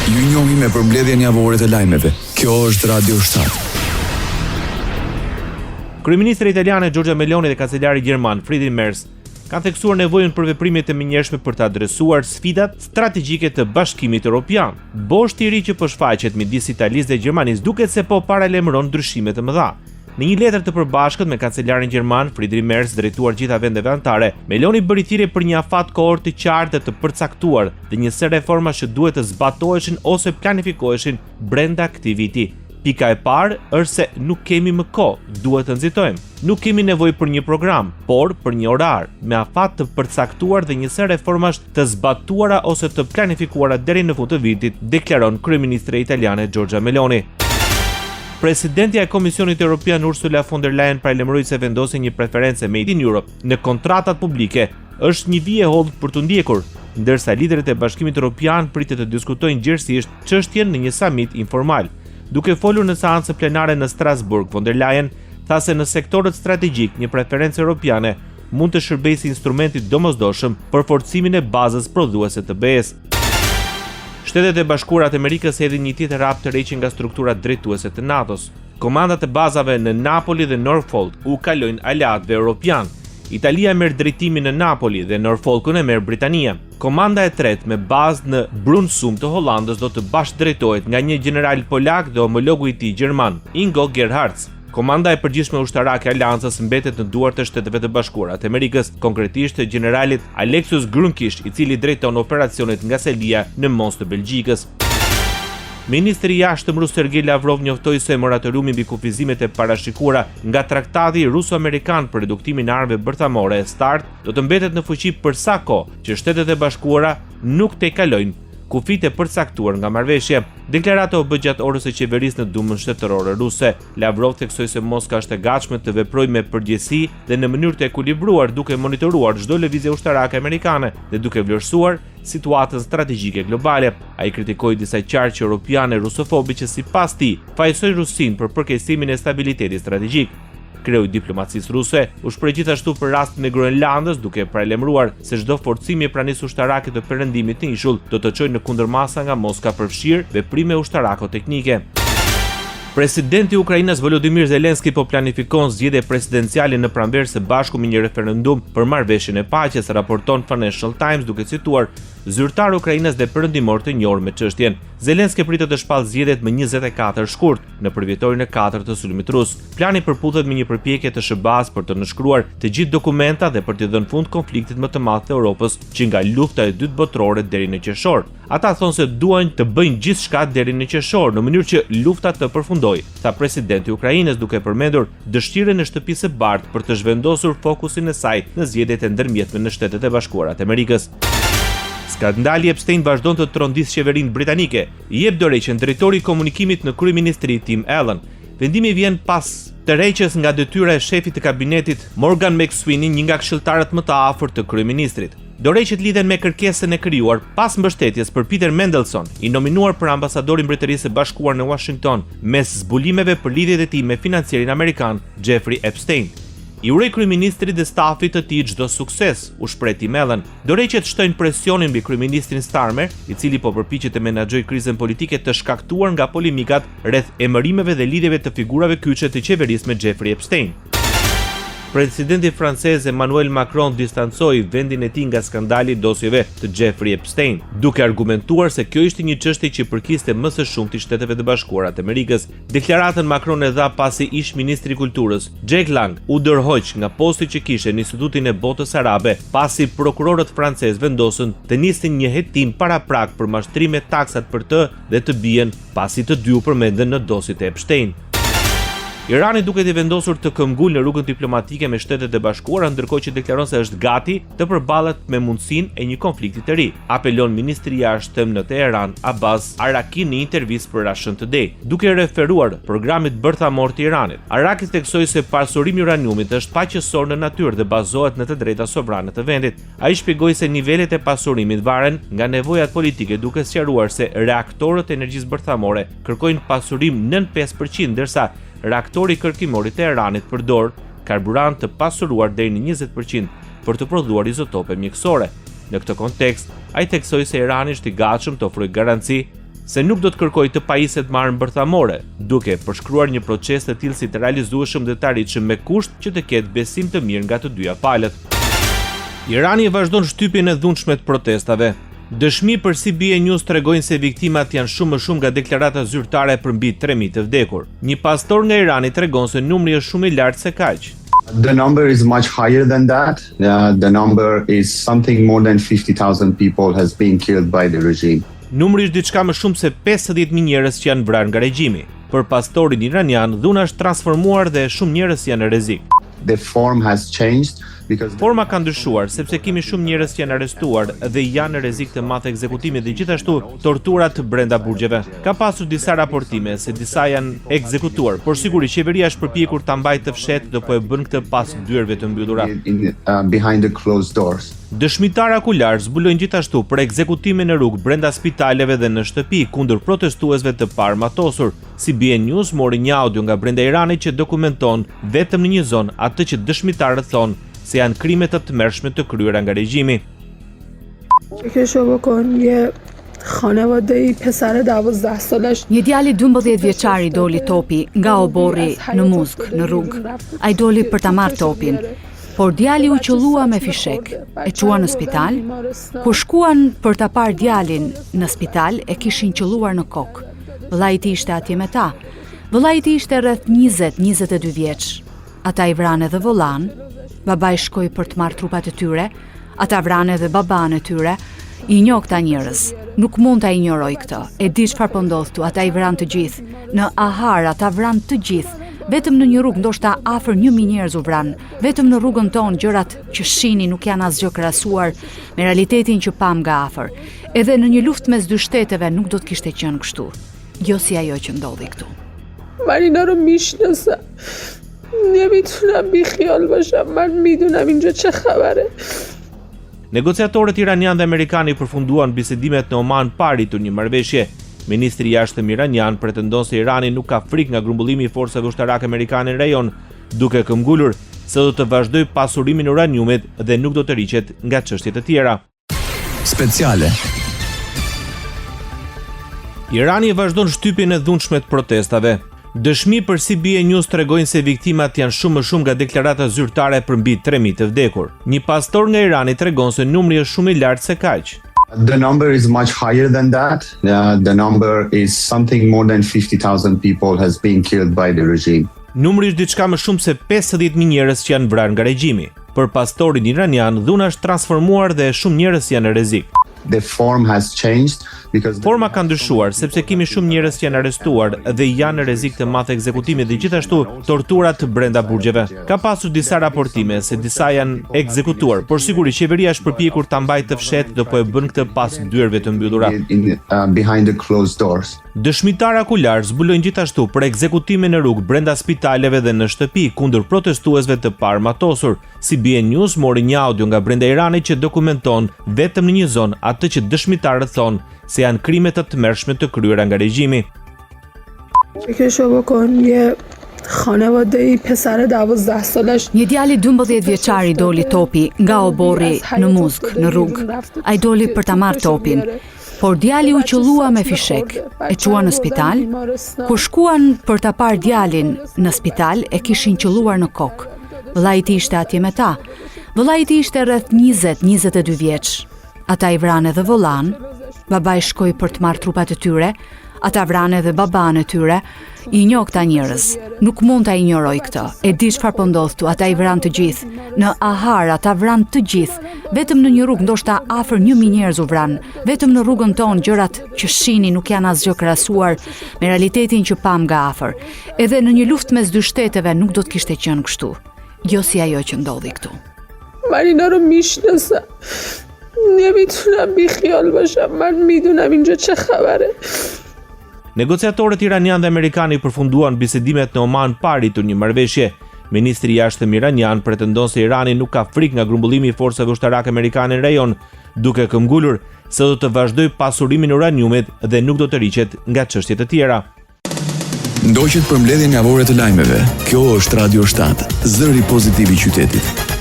Ju njohim me përmbledhjen javore të lajmeve. Kjo është Radio Shtat. Kryeministri italiane Giorgia Meloni dhe kancelari gjerman Friedrich Merz kanë theksuar nevojën për veprime të menjëhershme për të adresuar sfidat strategjike të Bashkimit Evropian. Boshti i ri që po shfaqet midis Italisë dhe Gjermanisë duket se po paralajmëron ndryshime të mëdha. Në një letër të përbashkët me kancelarin gjerman Friedrich Merz drejtuar gjitha vendeve anëtare, Meloni bëri thirrje për një afat kohor të qartë dhe të përcaktuar dhe një sër reforma që duhet të zbatoheshin ose planifikoheshin brenda këtij viti. Pika e parë është se nuk kemi më kohë, duhet të nxitojmë. Nuk kemi nevojë për një program, por për një orar, me afat të përcaktuar dhe një sër reformash të zbatuara ose të planifikuara deri në fund të vitit, deklaron kryeministre italiane Giorgia Meloni. Presidentja e Komisionit Evropian Ursula von der Leyen paralajmëroi se vendosja një preferencë Made in Europe në kontratat publike është një vije hold për të ndjekur, ndërsa liderët e Bashkimit Evropian pritet të diskutojnë gjerësisht çështjen në një samit informal. Duke folur në seancën plenare në Strasburg, von der Leyen tha se në sektorët strategjik një preferencë europiane mund të shërbejë si instrumenti domosdoshëm për forcimin e bazës prodhuese të BE-s. Shtetet e Bashkuara të Amerikës hedhin një tjetër hap të rreqë nga strukturat drejtuese të NATO-s. Komandat e bazave në Napoli dhe Norfolk u kalojnë aleatëve europian. Italia merr drejtimin në Napoli dhe Norfolkun e merr Britania. Komanda e tretë me bazë në Brunssum të Hollandës do të bashkëdrejtohet nga një general polak dhe homologu i tij gjerman, Ingo Gerhards. Komanda e përgjithshme ushtarake e aleancës mbetet në duart e Shteteve të Bashkuara të Amerikës, konkretisht të generalit Alexius Grunkish, i cili drejton operacionet nga Selia në Mons të Belgjikës. Ministri i jashtëm rus Sergej Lavrov njoftoi se moratoriumi mbi kufizimet e parashikuara nga traktati ruso-amerikan për reduktimin e armëve bërthamore START do të mbetet në fuqi për sa kohë që Shtetet e Bashkuara nuk tejkalojnë kufit e përcaktuar nga marrëveshje. Deklarata u bë gjatë orës së qeverisë në Dumën shtetërore ruse. Lavrov theksoi se Moska është e gatshme të veprojë me përgjegjësi dhe në mënyrë të ekuilibruar duke monitoruar çdo lëvizje ushtarake amerikane dhe duke vlerësuar situatën strategjike globale. Ai kritikoi disa qarqe europiane rusofobi që sipas tij fajsojnë Rusinë për përkeqësimin e stabilitetit strategjik. Kreu i diplomacisë ruse u shpreh gjithashtu për rastin e Groenlandës, duke paralajmëruar se çdo forcim i pranisë ushtarake të perëndimit të ishull do të çojë në kundërmasa nga Moska përfshirë veprime ushtarako-teknike. Presidenti i Ukrainës Volodymyr Zelensky po planifikon zgjedhje presidenciale në pranverë së bashku me një referendum për marrëveshjen e paqes, raporton Financial Times duke cituar zyrtar Ukrainës dhe perëndimor të njohur me çështjen. Zelensky pritet të shpallë zgjedhjet më 24 shkurt në përvjetorin e 4 të sulmit rus. Plani përputhet me një përpjekje të SBA-s për të nënshkruar të gjithë dokumentat dhe për të dhënë fund konfliktit më të madh të Europës që nga lufta e dytë botërore deri në qershor. Ata thonë se duan të bëjnë gjithçka deri në qershor në mënyrë që lufta të përfundojë, tha presidenti i Ukrainës duke përmendur dëshirën e Shtëpisë së Bardhë për të zhvendosur fokusin e saj në zgjedhjet e ndërmjetme në Shtetet e Bashkuara të Amerikës. Skandali Epstein vazhdon të trondisë qeverinë britanike, i jep dorëheqjen drejtori i komunikimit në kryeministri Tim Allen. Vendimi vjen pas tërheqjes nga detyra e shefit të kabinetit Morgan McSweeney, një nga këshilltarët më të afërt të kryeministrit. Dorëheqjet lidhen me kërkesën e krijuar pas mbështetjes për Peter Mandelson, i nominuar për ambasadorin e Mbretërisë së Bashkuar në Washington, mes zbulimeve për lidhjet e tij me financierin amerikan Jeffrey Epstein. I uroj kryeministrit dhe stafit të tij çdo sukses, u shpreh Tim Allen. Dorëheqjet shtojnë presionin mbi kryeministrin Starmer, i cili po përpiqet të menaxhojë krizën politike të shkaktuar nga polemikat rreth emërimeve dhe lidhjeve të figurave kyçe të qeverisë me Jeffrey Epstein. Presidenti francez Emmanuel Macron distancoi vendin e tij nga skandali i dosjeve të Jeffrey Epstein, duke argumentuar se kjo ishte një çështje që përkiste më së shumti Shteteve të Bashkuara të Amerikës. Deklaratën Macron e dha pasi ish ministri i kulturës Jack Lang u dërhoq nga posti që kishte në Institutin e Botës Arabe, pasi prokurorët francezë vendosën të nisin një hetim paraprak për mashtrim me taksat për të dhe të bien, pasi të dy u përmenden në dosjet e Epstein. Irani duket i vendosur të këmbgul në rrugën diplomatike me Shtetet e Bashkuara, ndërkohë që deklaron se është gati të përballet me mundësinë e një konflikti të ri. Apelon ministri i jashtëm në Teheran Abbas Araki në intervistë për Russian Today, duke referuar programit bërthamor të Iranit. Araki theksoi se pasurimi i uraniumit është paqësor në natyrë dhe bazohet në të drejtat sovrane të vendit. Ai shpjegoi se nivelet e pasurimit varen nga nevojat politike, duke sqaruar se reaktorët e energjisë bërthamore kërkojnë pasurim nën 5%, ndërsa reaktori kërkimor i Teheranit përdor karburant të pasuruar deri në 20% për të prodhuar izotope mjekësore. Në këtë kontekst, ai theksoi se Irani është i gatshëm të ofrojë garanci se nuk do të kërkojë të pajiset me armë bërthamore, duke përshkruar një proces të tillë si të realizueshëm dhe të arritshëm me kusht që të ketë besim të mirë nga të dyja palët. Irani vazhdon shtypjen e dhunshme të protestave. Dëshmi për CBS News tregojnë se viktimat janë shumë më shumë nga deklarata zyrtare për mbi 3000 të vdekur. Një pastor nga Irani tregon se numri është shumë I lartë se kaq. The number is much higher than that. The number is something more than 50,000 people has been killed by the regime. Numri është diçka më shumë se 50.000 njerëz që janë vrarë nga regjimi. Për pastorin iranian, dhuna është transformuar dhe shumë njerëz janë në rrezik. The form has changed because Forma ka ndryshuar sepse kemi shumë njerëz që janë arrestuar dhe janë në rrezik të madh ekzekutimi dhe gjithashtu torturat brenda burgjeve. Ka pasur disa raportime se disa janë ekzekutuar, por sigurisht qeveria është përpjekur ta mbajë të fshehtë dhe po e bën këtë pas dyerve të mbyllura. behind the closed doors. Dëshmitar akular zbulojnë gjithashtu për ekzekutime në rrugë brenda spitaleve dhe në shtëpi kundër protestuesve të paarmatosur. CBS News mori një audio nga brenda Iranit që dokumenton vetëm në një zonë atë që dëshmitarët thonë se janë krime të tmerrshme të kryera nga regjimi. Një djali 12 vjeçar I doli topi nga oborri në Muzg, në rrugë. Ai doli për ta marrë topin, por djali u qëllua me fishek, e çuan në spital. Kur shkuan për ta parë djalin në spital, e kishin qëlluar në kokë. Vëllai I tij ishte atje me ta. Vëllai I tij ishte rreth 20-22 vjeç. Ata I vranë edhe vollan. Babai shkoi për të marrë trupat e tyre. Ata vranë edhe baban e tyre. I njoh këta njerëz. Nuk mund ta injoroj këtë. E di çfarë po ndodh këtu. Ata I vranë të gjithë. Në Ahar ata vranë të gjithë. Vetëm në një rrugë ndoshta afër 1000 njerëz u vranë. Vetëm në rrugën tonë gjërat që shihni nuk janë asgjë krahasuar me realitetin që pam nga afër. Edhe në një luftë mes dy shteteve nuk do të kishte qenë kështu. Jo si ajo që ndodhi këtu. من اینا رو میشناسم نمیتونم بیخیال باشم من میدونم اینجا چه خبره Negociatorët iranian dhe amerikanë përfunduan bisedimet në Oman pari të një marrëveshje. Ministri I jashtëm iranian pretendon se Irani nuk ka frikë nga grumbullimi I forcave ushtarake amerikane në rajon, duke këmbgulur se do të vazhdojë pasurimin e uraniumit dhe nuk do të riqet nga çështje të tjera. Speciale. Irani vazhdon shtypjen e dhunshme të protestave. Dëshmi për CBS News tregojnë se viktimat janë shumë më shumë nga deklarata zyrtare për mbi 3000 të vdekur. Një pastor nga Irani tregon se numri është shumë I lartë se kaq. The number is much higher than that. The number is something more than 50,000 people has been killed by the regime. Numri është diçka më shumë se 50.000 njerëz që janë vrarë nga regjimi. Për pastorin iranian, dhuna është transformuar dhe shumë njerëz janë në rrezik. The form has changed because Forma ka ndryshuar sepse kemi shumë njerëz që janë arrestuar dhe janë në rrezik të madh ekzekutimi dhe gjithashtu torturat brenda burgjeve. Ka pasur disa raportime se disa janë ekzekutuar, por sigurisht qeveria është përpjekur ta mbajë të fshehtë dhe po e bën këtë pas dyerve të mbyllura. behind the closed doors. Dëshmitar akular zbulojnë gjithashtu për ekzekutime në rrugë brenda spitaleve dhe në shtëpi kundër protestuesve të paarmatosur. CBS News mori një audio nga brenda Iranit që dokumenton vetëm në një zonë atë që dëshmitarët thonë se janë krime të tmerrshme të kryera nga regjimi. Një djali 12 vjeçar I doli topi nga oborri në Muzg, në rrugë. Ai doli për ta marrë topin, por djali u qëllua me fishek, e çuan në spital. Kur shkuan për ta parë djalin në spital, e kishin qëlluar në kokë. Vëllai I tij ishte atje me ta. Vëllai I tij ishte rreth 20-22 vjeç. Ata I vranë edhe vollan. Babai shkoi për të marrë trupat e tyre. Ata vranë edhe baban e tyre. I njoh këta njerëz. Nuk mund ta injoroj këtë. E di çfarë po ndodh këtu. Ata I vranë të gjithë. Në Ahar ata vranë të gjithë. Vetëm në një rrugë ndoshta afër 1000 njerëz u vranë. Vetëm në rrugën tonë gjërat që shihni nuk janë asgjë krahasuar me realitetin që pam nga afër. Edhe në një luftë mes dy shteteve nuk do të kishte qenë kështu. Jo si ajo që ndodhi këtu. من اینا رو میشناسم نمیتونم بیخیال باشم من میدونم اینجا چه خبره Negociatorët iranian dhe amerikanë përfunduan bisedimet në Oman pari të një marrëveshje. Ministri I jashtëm iranian pretendon se Irani nuk ka frikë nga grumbullimi I forcave ushtarake amerikane në rajon, duke këmbgulur se do të vazhdojë pasurimin e uraniumit dhe nuk do të riqet nga çështje të tjera. Ndoqët përmbledhjen javore të lajmeve. Kjo është Radio 7, zëri pozitiv I qytetit.